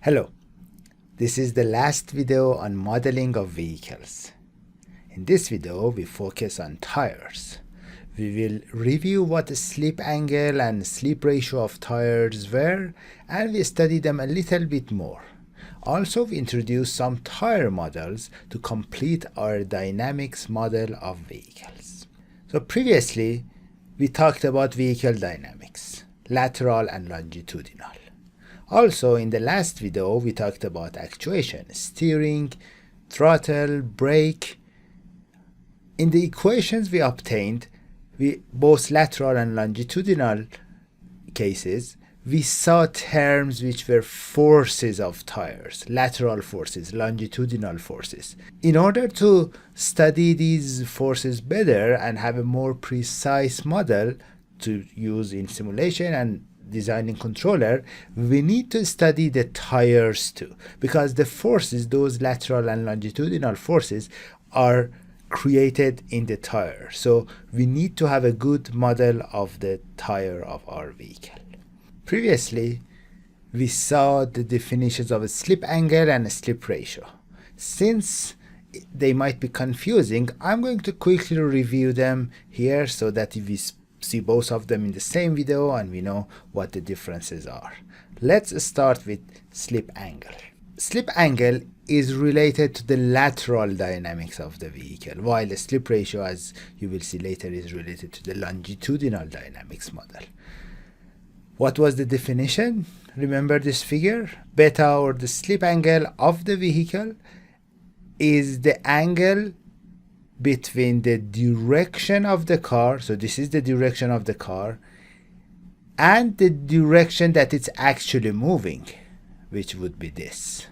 Hello, this is the last video on modeling of vehicles. In this video, we focus on tires. We will review what the slip angle and slip ratio of tires were, and we study them a little bit more. Also, we introduce some tire models to complete our dynamics model of vehicles. So previously, we talked about vehicle dynamics, lateral and longitudinal. Also, in the last video, we talked about actuation, steering, throttle, brake. In the equations we obtained, both lateral and longitudinal cases, we saw terms which were forces of tires, lateral forces, longitudinal forces. In order to study these forces better and have a more precise model to use in simulation and designing controller, we need to study the tires too, because the forces, those lateral and longitudinal forces, are created in the tire. So we need to have a good model of the tire of our vehicle. Previously, we saw the definitions of a slip angle and a slip ratio. Since they might be confusing, I'm going to quickly review them here so that we see both of them in the same video and we know what the differences are. Let's start with slip angle. Slip angle is related to the lateral dynamics of the vehicle, while the slip ratio, as you will see later, is related to the longitudinal dynamics model. What was the definition? Remember this figure? Beta, or the slip angle of the vehicle, is the angle between the direction of the car, so this is the direction of the car, and the direction that it's actually moving, which would be this.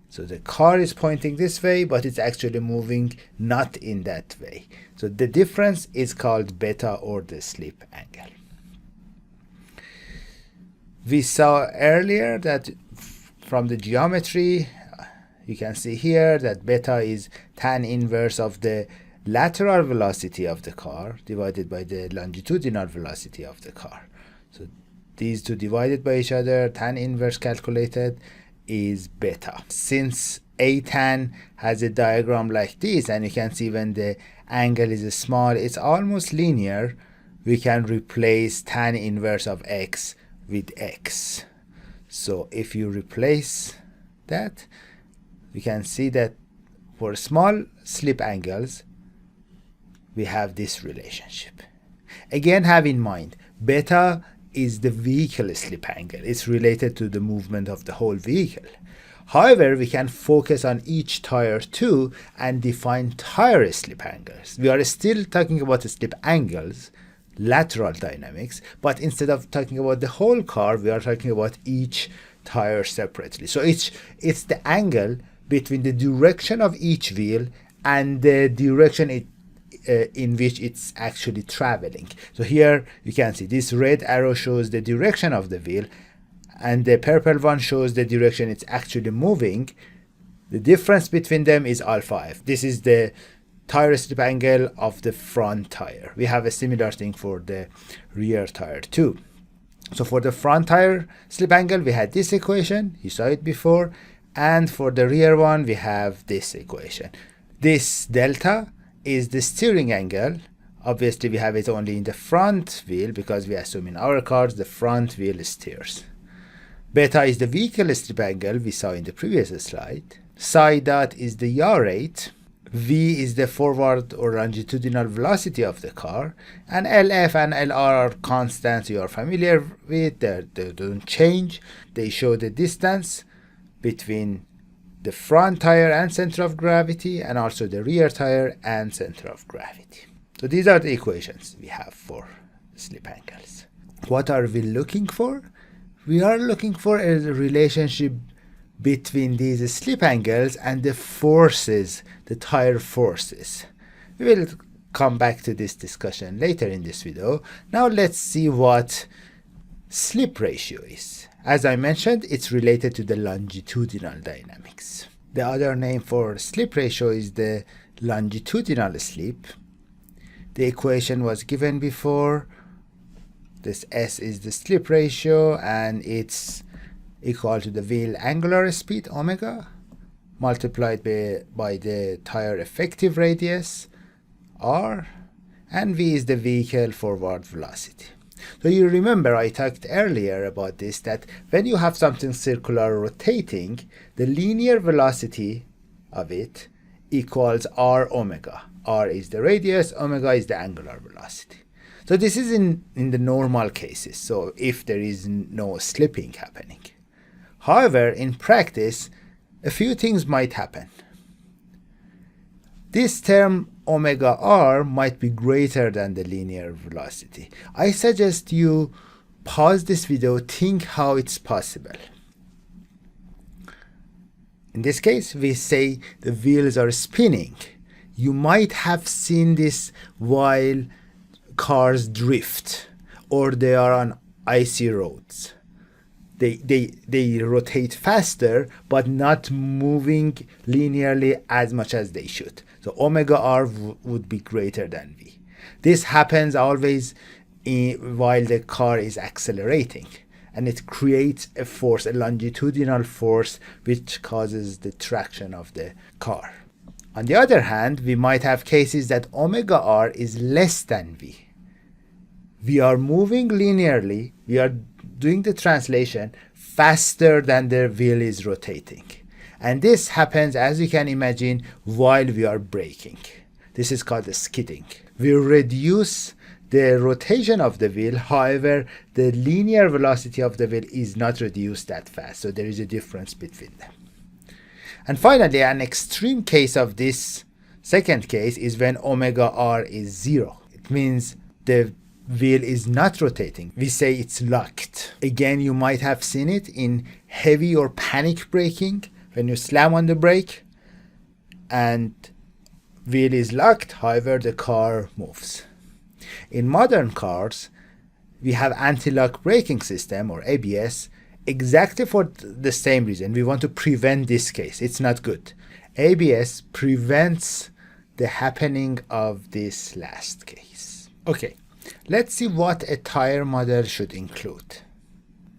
So the car is pointing this way, but it's actually moving not in that way. So the difference is called beta, or the slip angle. We saw earlier that from the geometry, you can see here that beta is tan inverse of the lateral velocity of the car divided by the longitudinal velocity of the car. So these two divided by each other, tan inverse calculated, is beta. Since A tan has a diagram like this, and you can see when the angle is small, it's almost linear, we can replace tan inverse of x with x. So if you replace that, we can see that for small slip angles, we have this relationship. Again, have in mind, beta is the vehicle slip angle. It's related to the movement of the whole vehicle. However, we can focus on each tire too and define tire slip angles. We are still talking about the slip angles, lateral dynamics, but instead of talking about the whole car, we are talking about each tire separately. So it's the angle between the direction of each wheel and the direction in which it's actually traveling. So here you can see this red arrow shows the direction of the wheel, and the purple one shows the direction it's actually moving. The difference between them is alpha f. This is the tire slip angle of the front tire. We have a similar thing for the rear tire too. So for the front tire slip angle, we had this equation, you saw it before, and for the rear one, we have this equation. This delta is the steering angle. Obviously, we have it only in the front wheel because we assume in our cars the front wheel steers. Beta is the vehicle slip angle we saw in the previous slide. Psi dot is the yaw rate. V is the forward or longitudinal velocity of the car, and LF and LR are constants you are familiar with. They don't change. They show the distance between the front tire and center of gravity, and also the rear tire and center of gravity. So these are the equations we have for slip angles. What are we looking for? We are looking for a relationship between these slip angles and the forces, the tire forces. We will come back to this discussion later in this video. Now let's see what slip ratio is. As I mentioned, it's related to the longitudinal dynamics. The other name for slip ratio is the longitudinal slip. The equation was given before. This S is the slip ratio, and it's equal to the wheel angular speed omega multiplied by the tire effective radius r, and v is the vehicle forward velocity. So you remember I talked earlier about this, that when you have something circular rotating, the linear velocity of it equals r omega. R is the radius, omega is the angular velocity. So this is in the normal cases, so if there is no slipping happening. However, in practice, a few things might happen. This term omega r might be greater than the linear velocity. I suggest you pause this video, think how it's possible. In this case, we say the wheels are spinning. You might have seen this while cars drift or they are on icy roads. They rotate faster but not moving linearly as much as they should. So omega r would be greater than v. This happens always while the car is accelerating, and it creates a force, a longitudinal force, which causes the traction of the car. On the other hand, we might have cases that omega r is less than v. We are moving linearly, we are doing the translation faster than the wheel is rotating. And this happens, as you can imagine, while we are braking. This is called the skidding. We reduce the rotation of the wheel, however, the linear velocity of the wheel is not reduced that fast, so there is a difference between them. And finally, an extreme case of this second case is when omega r is 0. It means the wheel is not rotating. We say it's locked. Again, you might have seen it in heavy or panic braking, when you slam on the brake and wheel is locked, however the car moves. In modern cars, we have anti-lock braking system or ABS exactly for the same reason. We want to prevent this case. It's not good. ABS prevents the happening of this last case. Okay, let's see what a tire model should include.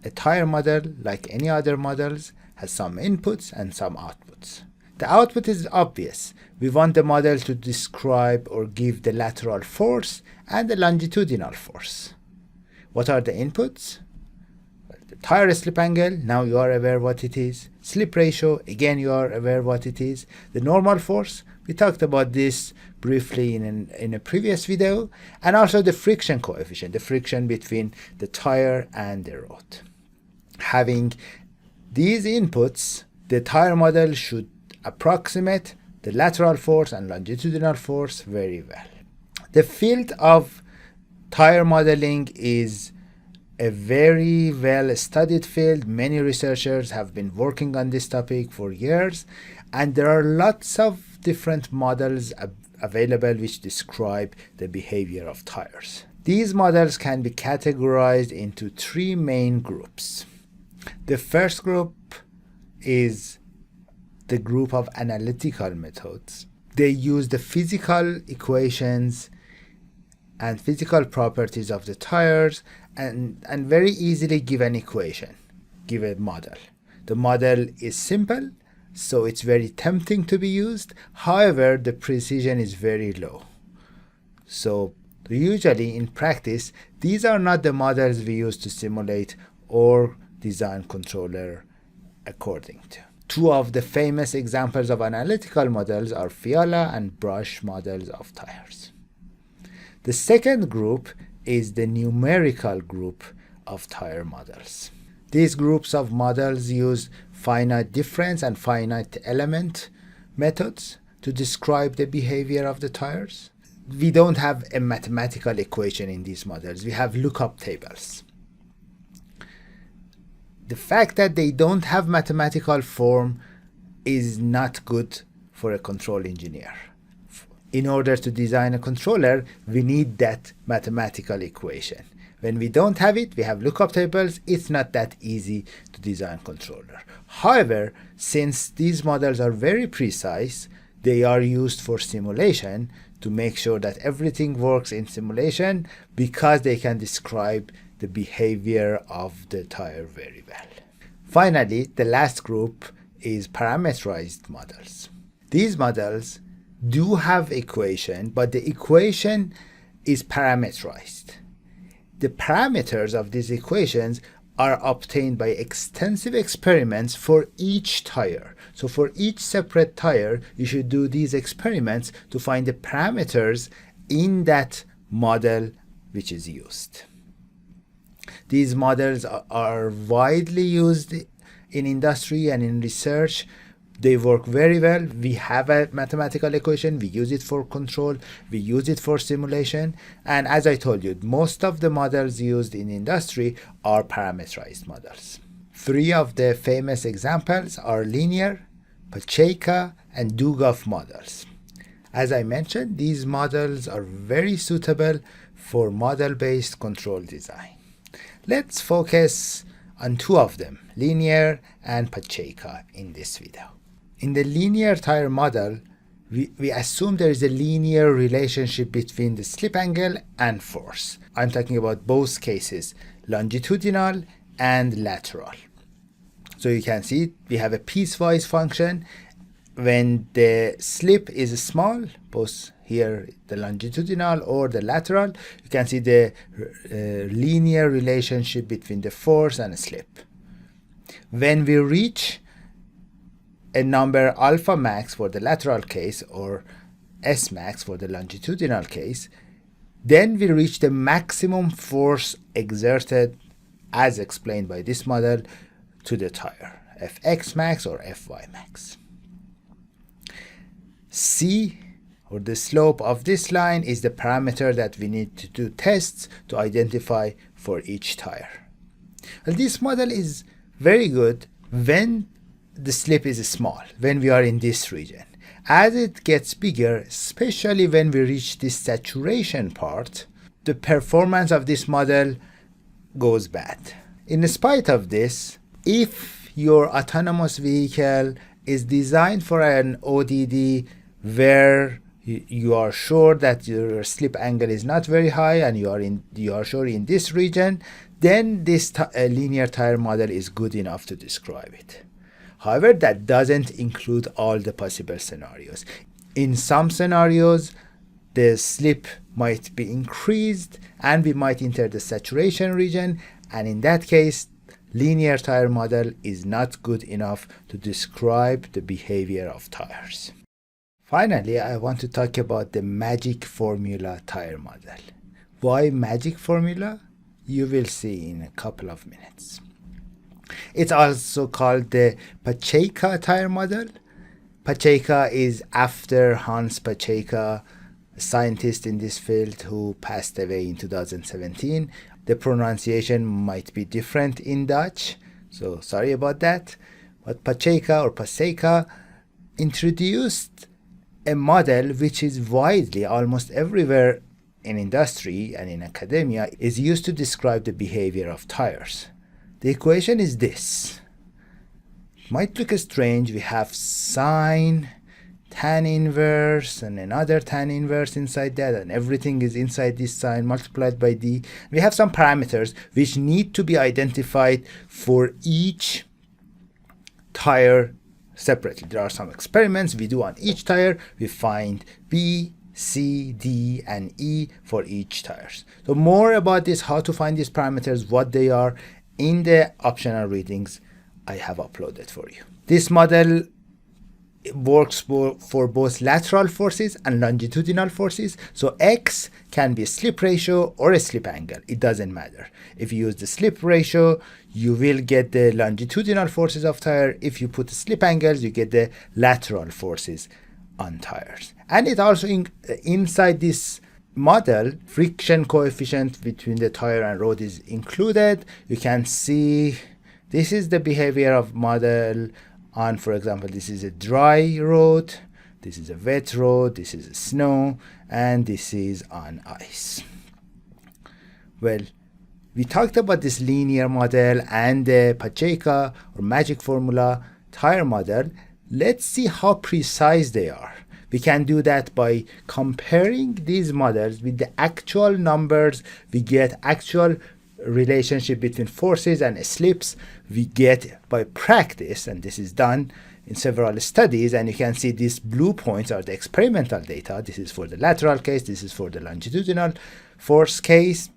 A tire model, like any other models, has some inputs and some outputs. The output is obvious. We want the model to describe or give the lateral force and the longitudinal force. What are the inputs? Well, the tire slip angle, now you are aware what it is. Slip ratio, again you are aware what it is. The normal force, we talked about this briefly in a previous video. And also the friction coefficient, the friction between the tire and the road. Having these inputs, the tire model should approximate the lateral force and longitudinal force very well. The field of tire modeling is a very well studied field. Many researchers have been working on this topic for years, and there are lots of different models available which describe the behavior of tires. These models can be categorized into 3 main groups. The first group is the group of analytical methods. They use the physical equations and physical properties of the tires and very easily give an equation, give a model. The model is simple, so it's very tempting to be used. However, the precision is very low. So usually in practice, these are not the models we use to simulate or design controller according to. 2 of the famous examples of analytical models are Fiala and Brush models of tires. The second group is the numerical group of tire models. These groups of models use finite difference and finite element methods to describe the behavior of the tires. We don't have a mathematical equation in these models. We have lookup tables. The fact that they don't have mathematical form is not good for a control engineer. In order to design a controller, we need that mathematical equation. When we don't have it, we have lookup tables. It's not that easy to design controller. However, since these models are very precise, they are used for simulation to make sure that everything works in simulation because they can describe the behavior of the tire very well. Finally, the last group is parameterized models. These models do have equation, but the equation is parameterized. The parameters of these equations are obtained by extensive experiments for each tire. So for each separate tire, you should do these experiments to find the parameters in that model which is used. These models are widely used in industry and in research. They work very well. We have a mathematical equation. We use it for control. We use it for simulation. And as I told you, most of the models used in industry are parameterized models. 3 of the famous examples are linear, Pacheco, and Dugoff models. As I mentioned, these models are very suitable for model-based control design. Let's focus on 2 of them, linear and Pacheco, in this video. In the linear tire model, we assume there is a linear relationship between the slip angle and force. I'm talking about both cases, longitudinal and lateral. So you can see we have a piecewise function. When the slip is small, both here the longitudinal or the lateral, you can see the linear relationship between the force and slip. When we reach a number alpha max for the lateral case or S max for the longitudinal case, then we reach the maximum force exerted as explained by this model to the tire, Fx max or Fy max. C, or the slope of this line, is the parameter that we need to do tests to identify for each tire. Well, this model is very good when the slip is small, when we are in this region. As it gets bigger, especially when we reach this saturation part, the performance of this model goes bad. In spite of this, if your autonomous vehicle is designed for an ODD where you are sure that your slip angle is not very high and you are sure in this region, then this linear tire model is good enough to describe it. However, that doesn't include all the possible scenarios. In some scenarios, the slip might be increased and we might enter the saturation region, and in that case, linear tire model is not good enough to describe the behavior of tires. Finally, I want to talk about the magic formula tire model. Why magic formula? You will see in a couple of minutes. It's also called the Pacheco tire model. Pacheco is after Hans Pacheco, a scientist in this field who passed away in 2017. The pronunciation might be different in Dutch, so sorry about that. But Pacheco or Pacheco introduced a model which is widely, almost everywhere in industry and in academia, is used to describe the behavior of tires. The equation is this. It might look strange. We have sine, tan inverse, and another tan inverse inside that, and everything is inside this sine multiplied by d. We have some parameters which need to be identified for each tire separately. There are some experiments we do on each tire. We find B, C, D, and E for each tires. So more about this, how to find these parameters, what they are, in the optional readings I have uploaded for you. This model works for both lateral forces and longitudinal forces. So X can be a slip ratio or a slip angle. It doesn't matter. If you use the slip ratio, you will get the longitudinal forces of tire. If you put the slip angles, you get the lateral forces on tires. And it also inside this model, friction coefficient between the tire and road is included. You can see this is the behavior of model on, for example, this is a dry road, this is a wet road, this is snow, and this is on ice. Well, we talked about this linear model and the Pacheco or magic formula tire model. Let's see how precise they are. We can do that by comparing these models with the actual numbers we get, actual relationship between forces and slips we get by practice, and this is done in several studies, and you can see these blue points are the experimental data. This is for the lateral case, this is for the longitudinal force case,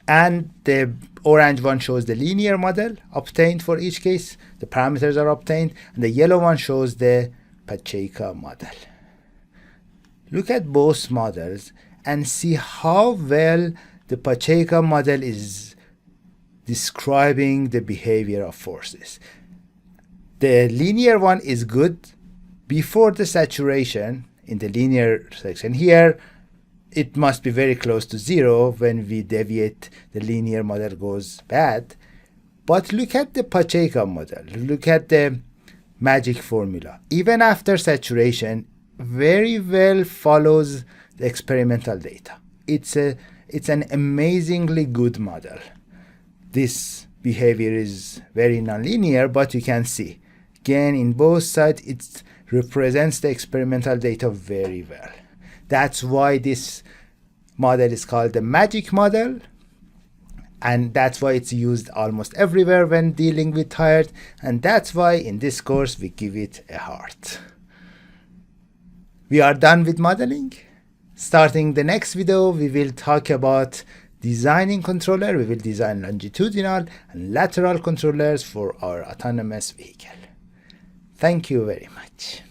and the orange one shows the linear model obtained for each case. The parameters are obtained, and the yellow one shows the Pacheco model. Look at both models and see how well the Pacheco model is describing the behavior of forces. The linear one is good before the saturation in the linear section. Here, it must be very close to 0. When we deviate, the linear model goes bad. But look at the Pacheco model. Look at the magic formula. Even after saturation, very well follows the experimental data. It's an amazingly good model. This behavior is very nonlinear, but you can see, again, in both sides, it represents the experimental data very well. That's why this model is called the magic model, and that's why it's used almost everywhere when dealing with tires, and that's why in this course we give it a heart. We are done with modeling. Starting the next video, we will talk about designing controller. We will design longitudinal and lateral controllers for our autonomous vehicle. Thank you very much.